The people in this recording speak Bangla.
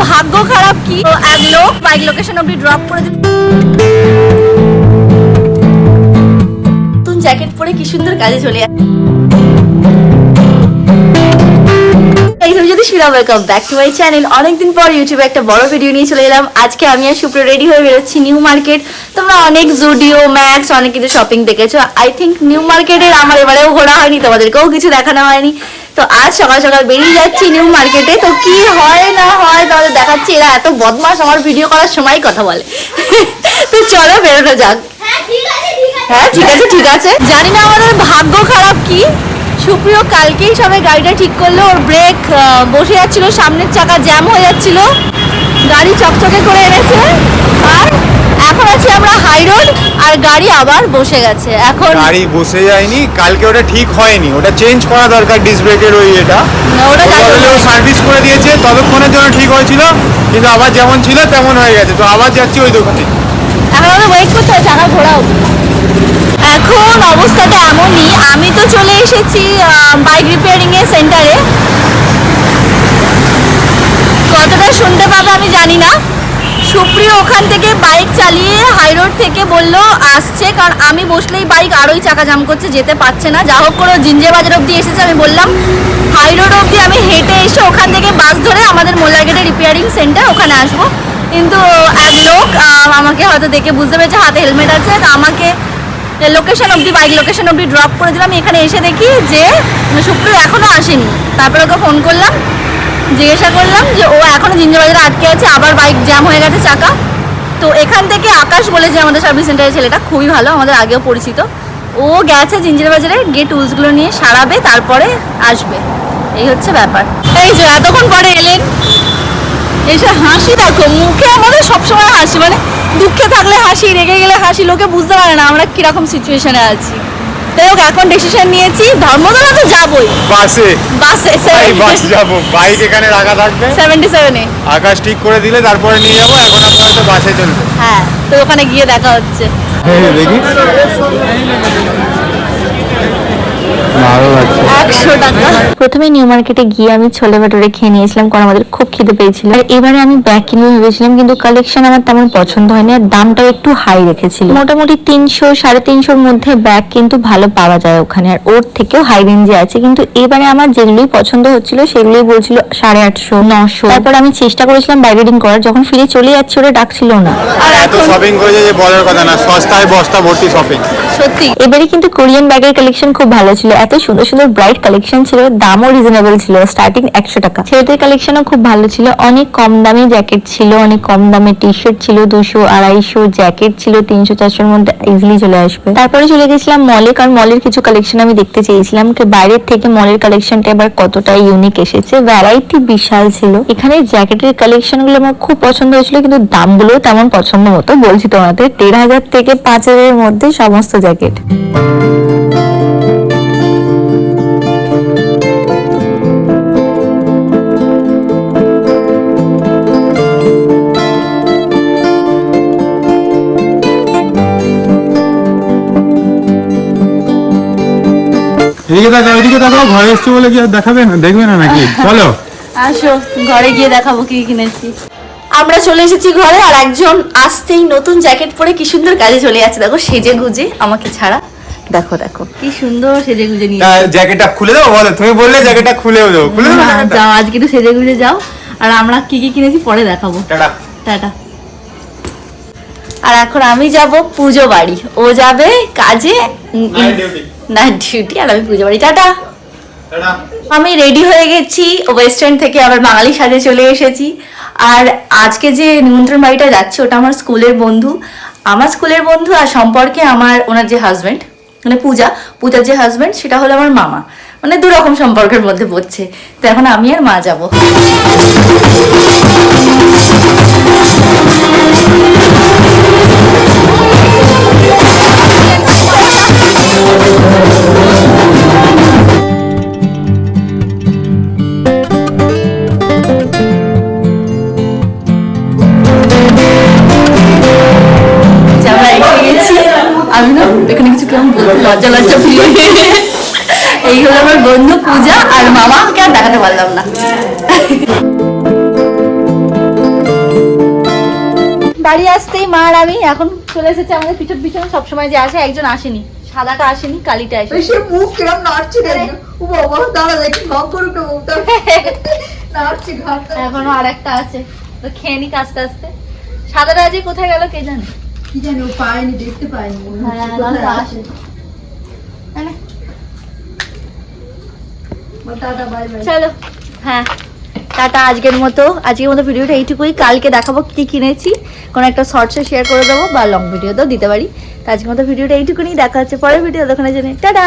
ভাগ্য খারাপ কি, এক লোক বাইক লোকেশন অব্দি ড্রপ করে দিল। নতুন জ্যাকেট পরে কি সুন্দর কাজে চলে যায়। Welcome back to my channel. অনেকদিন পর ইউটিউবে একটা বড় ভিডিও নিয়ে চলে এলাম। আজকে আমি আর সুপ্র রেডি হয়ে বেরোচ্ছি নিউ মার্কেট। তোমরা অনেক জুডিও, ম্যাক্স অনেক কিছু শপিং দেখেছো। আই থিঙ্ক নিউ মার্কেটের আমার এবারেও ঘোরা হয়নি, তোমাদেরকেও কিছু দেখানো হয়নি। তো আজ সকাল সকাল বেরিয়ে যাচ্ছি নিউ মার্কেটে। তো কি হয় না হয় তোমাদের দেখাচ্ছি। এরা এত বদমাস, আমার ভিডিও করার সময় কথা বলে। তো চলো বেরোনো যাক। হ্যাঁ ঠিক আছে। জানি না আমাদের ভাগ্য খারাপ কি, সুপ্রিয় কালকেই সবাই গাড়িটা ঠিক করলো। ওর ব্রেক বসে যাচ্ছিল, সামনের চাকা জ্যাম হয়ে যাচ্ছিল, গাড়ি চকচকে করে এনেছে। আর এখন আছি আমরা হাই রোড, আর গাড়ি আবার বসে গেছে। এখন গাড়ি বসে যায়নি, কালকে ওটা ঠিক হয়নি, ওটা চেঞ্জ করা দরকার। ডিস্ক ব্রেকের ওই এটা ওটা সার্ভিস করে দিয়েছে, ততক্ষণের জন্য ঠিক হয়েছিল, কিন্তু আবার যেমন ছিল তেমন হয়ে গেছে। তো আবার যাচ্ছি ওই দোকানে। এখন আমাদের ওয়েট করতে হয় চাকা ঘোরাও। এখন অবস্থাটা এমনই, আমি তো চলে এসেছি বাইক রিপেয়ারিং এর সেন্টারে। কতটা শুনতে পাবে আমি জানি না। সুপ্রিয় ওখান থেকে বাইক চালিয়ে হাই রোড থেকে বললো আসছে, কারণ আমি বসলেই বাইক আরোই চাকা জাম করছে, যেতে পারছে না। যা হোক করে জিঞ্জে বাজার অবধি এসেছে। আমি বললাম হাই রোড অবধি আমি হেঁটে এসে ওখান থেকে বাস ধরে আমাদের মোল্লারগেটের রিপেয়ারিং সেন্টার ওখানে আসবো। কিন্তু এক লোক আমাকে হয়তো দেখে বুঝতে পেরেছে, হাতে হেলমেট আছে, তো আমাকে লোকেশন অবধি বাইক লোকেশন অবধি ড্রপ করে দিলাম। এখানে এসে দেখি যে সুপ্রিয় এখনও আসেনি। তারপরে ওকে ফোন করলাম, জিজ্ঞাসা করলাম যে ও এখনও জিঞ্জবাজারে আটকে আছে, আবার বাইক জ্যাম হয়ে গেছে চাকা। তো এখান থেকে আকাশ বলে যে আমাদের সার্ভিস সেন্টারের ছেলেটা, খুবই ভালো, আমাদের আগেও পরিচিত, ও গেছে জিঞ্জবাজারে গিয়ে টুলসগুলো নিয়ে সারাবে, তারপরে আসবে। এই হচ্ছে ব্যাপার। এই যে এতক্ষণ পরে এলেন, এসে হাসি দেখো মুখে আমাদের সবসময় হাসি, মানে দুঃখে থাকলে হাসি, রেগে গেলে হাসি, লোকে বুঝতে পারে না আমরা কিরকম সিচুয়েশনে আছি। তাই হোক, এখন ডিসিশন নিয়েছি ধর্মতলা তো যাবোই, বাসে যাবো। বাইক এখানে রাখা থাকবে 77-এ, আকাশ ঠিক করে দিলে তারপরে নিয়ে যাবো। এখন আপাতত বাসে চলবে। হ্যাঁ, তো ওখানে গিয়ে দেখা হচ্ছে। দেখি 100 টাকা। প্রথমে নিউ মার্কেটে গিয়ে আমি ছোলে ভাটুরে খেয়ে নিয়েছিলাম, কারণ আমাদের খুব খিদে পেয়েছিল। আর এবারে আমি ব্যাগ কিনবো ভেবেছিলাম, কিন্তু কালেকশন আমার তেমন পছন্দ হয়নি, আর দামটাও একটু হাই রেখেছিল। মোটামুটি 300-350-র মধ্যে ব্যাগ কিন্তু ভালো পাওয়া যায় ওখানে, আর ওর থেকেও হাই রেঞ্জে আছে। কিন্তু এবারে আমার যেগুলোই পছন্দ হচ্ছিল সেগুলোই বলছিল 850-900। তারপর আমি চেষ্টা করেছিলাম বাইরেডিং করার, যখন ফিরে চলে যাচ্ছি ওরা ডাকছিল না। আর এত শপিং করেছে যে বলার কথা না, সস্তায় বস্তা ভর্তি শপিং সত্যি। এবারে কিন্তু কোরিয়ান ব্যাগের কালেকশন খুব ভালো ছিল, এত সুন্দর সুন্দর ব্রাইট কালেকশন ছিল, দামও রিজনেবল ছিল, স্টার্টিং 100 টাকা। ছেলেদের কালেকশনও খুব ভালো ছিল, অনেক কম দামে জ্যাকেট ছিল, অনেক কম দামে টি শার্ট ছিল, 200-250, জ্যাকেট ছিল 300-400-র মধ্যে ইজিলি চলে আসবে। তারপরে চলে গেছিলাম মলে, কারণ মলের কিছু কালেকশন আমি দেখতে চেয়েছিলাম, বাইরের থেকে মলের কালেকশনটা এবার কতটা ইউনিক এসেছে, ভ্যারাইটি বিশাল ছিল। এখানে জ্যাকেটের কালেকশন গুলো আমার খুব পছন্দ হয়েছিল, কিন্তু দামগুলো তেমন পছন্দ মতো। বলছি তোমাদের 1500 থেকে 5000-এর মধ্যে সমস্ত জ্যাকেট। এদিকে তাকাও, ঘরে এসছো বলে কি আর দেখাবে না, দেখবে না নাকি? চলো আসো ঘরে গিয়ে দেখাবো কি কিনেছি। আমরা চলে এসেছি ঘরে, আর একজন আসতেই নতুন জ্যাকেট পরে কি সুন্দর কাজে চলে যাচ্ছে। দেখো সেজে গুজে আমাকে ছাড়া, দেখো দেখো কি সুন্দর সেজে গুজে নিয়ে। জ্যাকেটটা খুলে দেবো? বলো, তুমি বললে জ্যাকেটটা খুলেও দেবো। খুলে দেবো? যাও আজকে একটু সেজে গুজে যাও, আর আমরা কি কি কিনেছি পরে দেখাবো। Tata tata. আর এখন আমি যাব পুজো বাড়ি, ও যাবে কাজে না ডিউটি, আর আমি পুজো বাড়ি। টাটা। আমি রেডি হয়ে গেছি, ওয়েস্টার্ন থেকে আবার বাঙালি সাজে চলে এসেছি। আর আজকে যে নিমন্ত্রণ বাড়িটা যাচ্ছে ওটা আমার স্কুলের বন্ধু, আর সম্পর্কে আমার ওনার যে হাজব্যান্ড, মানে পূজার যে হাজব্যান্ড সেটা হলো আমার মামা, মানে দুরকম সম্পর্কের মধ্যে পড়ছে। তো এখন আমি আর মা যাবো। আমি না এখানে কিছু কেমন লজ্জা ফিল। এই হলো আমার বন্ধু পূজা আর মামাকে আর দেখাতে পারলাম না। বাড়ি আসতেই মা আর আমি এখন চলে এসেছে আমাদের পিছন পিছনে, সবসময় যে আসে একজন আসেনি, সাদাটা আসেনি, কালিটা আসে। সে মুখ কিরম নাড়ছে রে, ও বাবা দাঁড়া দেখি ভাব করুক না মুখটা নাড়ছে ঘাটটা। এখনো আর একটা আছে, তো খেয়ে নিক আস্তে আস্তে। সাদাটা আজকে কোথায় গেল কে জানে। কি জানি ও পায়নি, দেখতে পায়নি মনে হচ্ছে হ্যাঁ, কোথায় নাহলে আছে। আসে। হ্যাঁ, টাটা বাই বাই। চলো হ্যাঁ টাটা। আজকের মতো ভিডিওটা এইটুকুই। কালকে দেখাবো কি কিনেছি, কোনো একটা শর্টসে শেয়ার করে দেবো বা লং ভিডিওতেও দিতে পারি। তো আজকের মতো ভিডিওটা এইটুকুনি, দেখা হচ্ছে পরের ভিডিও, দেখানোর জন্য টাটা।